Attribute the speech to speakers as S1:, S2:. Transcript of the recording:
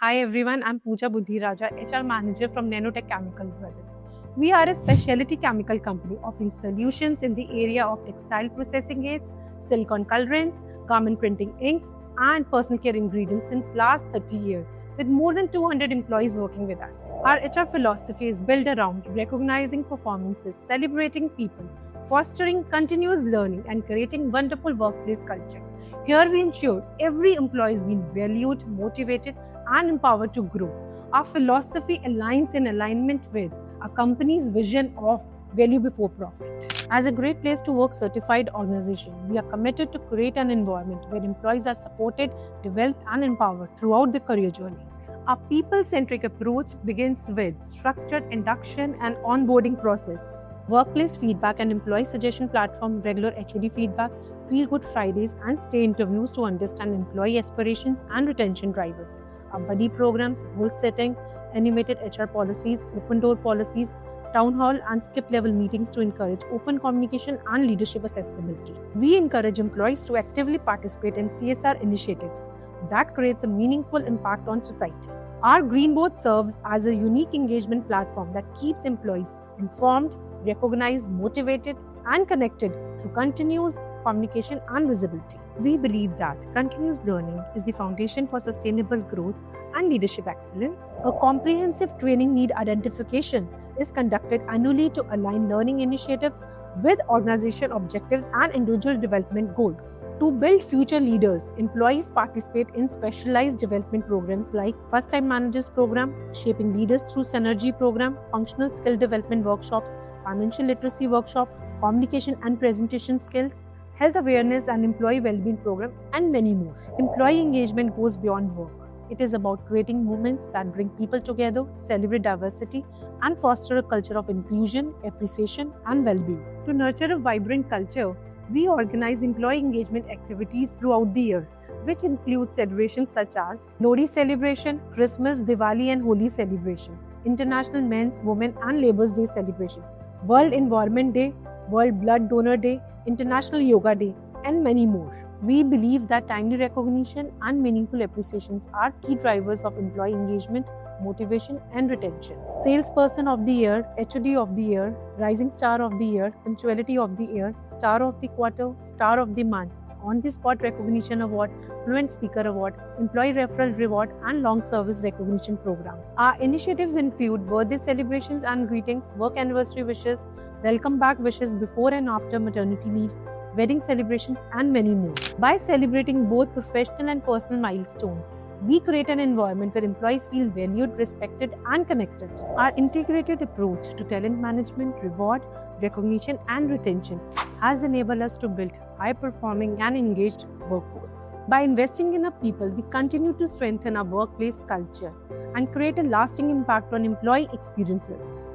S1: Hi everyone, I'm Pooja Buddhiraja, HR Manager from Nanotech Chemical Brothers. We are a specialty chemical company offering solutions in the area of textile processing aids, silicone colorants, garment printing inks, and personal care ingredients since last 30 years, with more than 200 employees working with us. Our HR philosophy is built around recognizing performances, celebrating people, fostering continuous learning, and creating wonderful workplace culture. Here we ensure every employee is being valued, motivated, and empowered to grow. Our philosophy aligns in alignment with our company's vision of value before profit. As a great place to work certified organization, we are committed to create an environment where employees are supported, developed, and empowered throughout their career journey. Our people-centric approach begins with structured induction and onboarding process, workplace feedback and employee suggestion platform, regular HOD feedback, Feel Good Fridays, and stay interviews to understand employee aspirations and retention drivers. Our buddy programs, goal setting, animated HR policies, open door policies, town hall and skip level meetings to encourage open communication and leadership accessibility. We encourage employees to actively participate in CSR initiatives that creates a meaningful impact on society. Our Green Board serves as a unique engagement platform that keeps employees informed, recognized, motivated, and connected through continuous communication and visibility. We believe that continuous learning is the foundation for sustainable growth and leadership excellence. A comprehensive training need identification is conducted annually to align learning initiatives with organization objectives and individual development goals. To build future leaders, employees participate in specialized development programs like First Time Managers Program, Shaping Leaders Through Synergy Program, Functional Skill Development Workshops, Financial Literacy Workshop, Communication and Presentation Skills, Health Awareness and Employee Wellbeing Program, and many more. Employee engagement goes beyond work. It is about creating moments that bring people together, celebrate diversity, and foster a culture of inclusion, appreciation, and well-being. To nurture a vibrant culture, we organize employee engagement activities throughout the year, which include celebrations such as Lodi celebration, Christmas, Diwali and Holi celebration, International Men's, Women and Labour's Day celebration, World Environment Day, World Blood Donor Day, International Yoga Day, and many more. We believe that timely recognition and meaningful appreciations are key drivers of employee engagement, motivation, and retention. Salesperson of the Year, HOD of the Year, Rising Star of the Year, Punctuality of the Year, Star of the Quarter, Star of the Month, On-the-Spot Recognition Award, Fluent Speaker Award, Employee Referral Reward, and Long Service Recognition Program. Our initiatives include birthday celebrations and greetings, work anniversary wishes, welcome back wishes before and after maternity leaves, wedding celebrations, and many more. By celebrating both professional and personal milestones, we create an environment where employees feel valued, respected, and connected. Our integrated approach to talent management, reward, recognition, and retention has enabled us to build high-performing and engaged workforce. By investing in our people, we continue to strengthen our workplace culture and create a lasting impact on employee experiences.